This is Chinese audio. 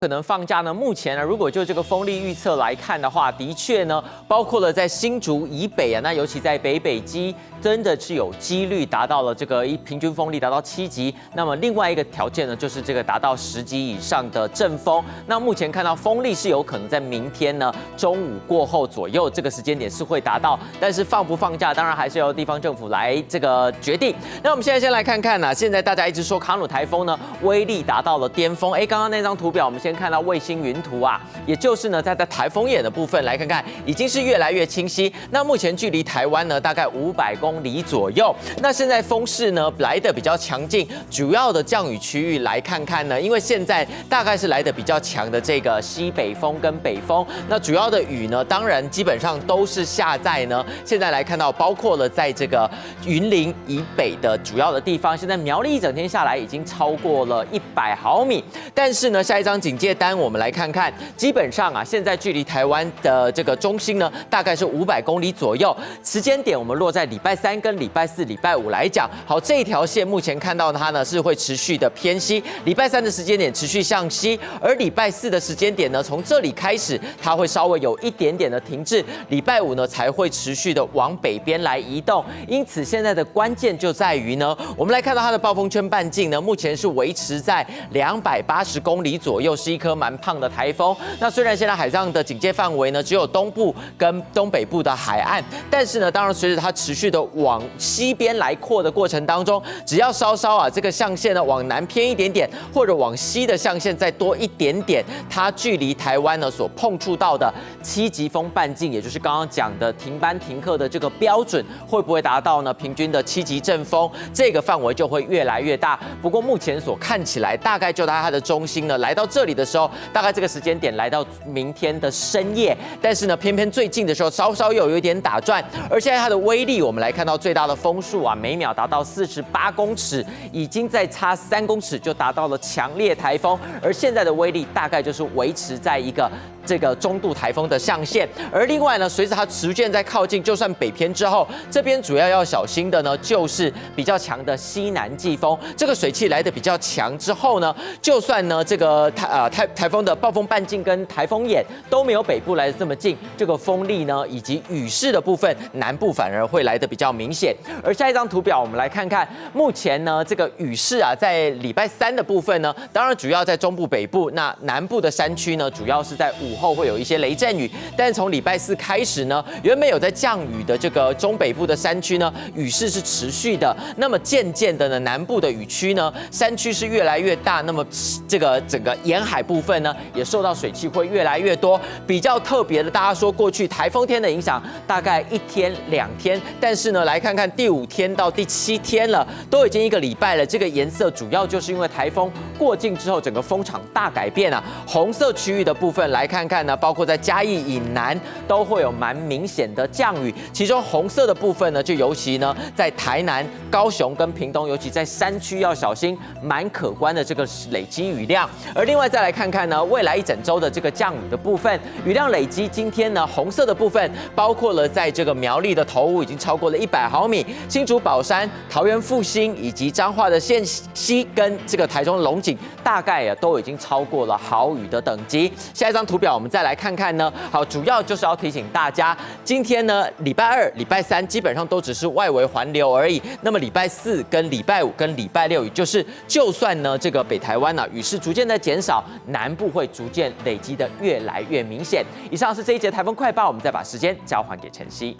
可能放假呢？目前呢，如果就这个风力预测来看的话，的确呢，包括了在新竹以北啊，那尤其在北基，真的是有几率达到了这个平均风力达到7级。那么另外一个条件呢，就是这个达到10级以上的阵风。那目前看到风力是有可能在明天呢中午过后左右这个时间点是会达到，但是放不放假，当然还是由地方政府来这个决定。那我们现在先来看看现在大家一直说卡努台风呢威力达到了巅峰。刚刚那张图表我们先看到卫星云图啊，也就是呢在台风眼的部分来看看，已经是越来越清晰。那目前距离台湾呢大概500公里左右。那现在风势呢来得比较强劲，主要的降雨区域来看看呢，因为现在大概是来得比较强的这个西北风跟北风。那主要的雨呢，当然基本上都是下在呢，现在来看到包括了在这个云林以北的主要的地方，现在苗栗一整天下来已经超过了100毫米。但是呢，下一张警戒单我们来看看，基本上现在距离台湾的这个中心呢，大概是500公里左右。时间点我们落在礼拜3跟礼拜4、礼拜5来讲，好，这一条线目前看到它呢是会持续的偏西，礼拜3的时间点持续向西，而礼拜4的时间点呢，从这里开始它会稍微有一点点的停滞，礼拜5呢才会持续的往北边来移动。因此现在的关键就在于呢，我们来看到它的暴风圈半径呢，目前是维持在280公里左右，是一颗蛮胖的台风。那虽然现在海上的警戒范围呢只有东部跟东北部的海岸，但是呢，当然随着它持续的往西边来扩的过程当中，只要稍稍这个象限呢往南偏一点点，或者往西的象限再多一点点，它距离台湾呢所碰触到的7级风半径，也就是刚刚讲的停班停课的这个标准，会不会达到呢平均的7级阵风？这个范围就会越来越大。不过目前所看起来，大概就在它的中心呢，来到这里的时候，大概这个时间点来到明天的深夜。但是呢，偏偏最近的时候稍稍又有一点打转，而现在它的威力，我们来看到最大的风速每秒达到48公尺，已经在差3公尺就达到了强烈台风，而现在的威力大概就是维持在一个这个中度台风的象限。而另外呢，随着它逐渐在靠近，就算北偏之后，这边主要小心的呢，就是比较强的西南季风。这个水汽来得比较强之后呢，就算呢这个台风的暴风半径跟台风眼都没有北部来得这么近，这个风力呢以及雨势的部分，南部反而会来得比较明显。而下一张图表，我们来看看目前呢这个雨势在礼拜3的部分呢，当然主要在中部北部，那南部的山区呢，主要是在午后会有一些雷阵雨。但是从礼拜4开始呢，原本有在降雨的这个中北部的山区呢，雨势是持续的。那么渐渐的呢，南部的雨区呢，山区是越来越大。那么这个整个沿海部分呢，也受到水汽会越来越多。比较特别的，大家说过去台风天的影响大概1天2天，但是呢，来看看第5天到第7天了，都已经1个礼拜了。这个颜色主要就是因为台风过境之后，整个风场大改变红色区域的部分来看看呢，包括在嘉义以南都会有蛮明显的降雨，其中红色的部分呢，就尤其呢在台南、高雄跟屏东，尤其在山区要小心蛮可观的这个累积雨量。而另外再来看看呢，未来一整周的这个降雨的部分，雨量累积今天呢，红色的部分包括了在这个苗栗的头屋已经超过了100毫米，新竹宝山、桃园复兴以及彰化的线西跟这个台中龙井，大概都已经超过了豪雨的等级。下一张图表我们再来看看呢，好，主要就是要提醒大家，今天呢礼拜2、礼拜3基本上都只是外围环流而已。那么礼拜4跟礼拜5跟礼拜6，也就是就算呢这个北台湾雨势逐渐在减少，南部会逐渐累积的越来越明显。以上是这一节台风快报，我们再把时间交还给晨曦。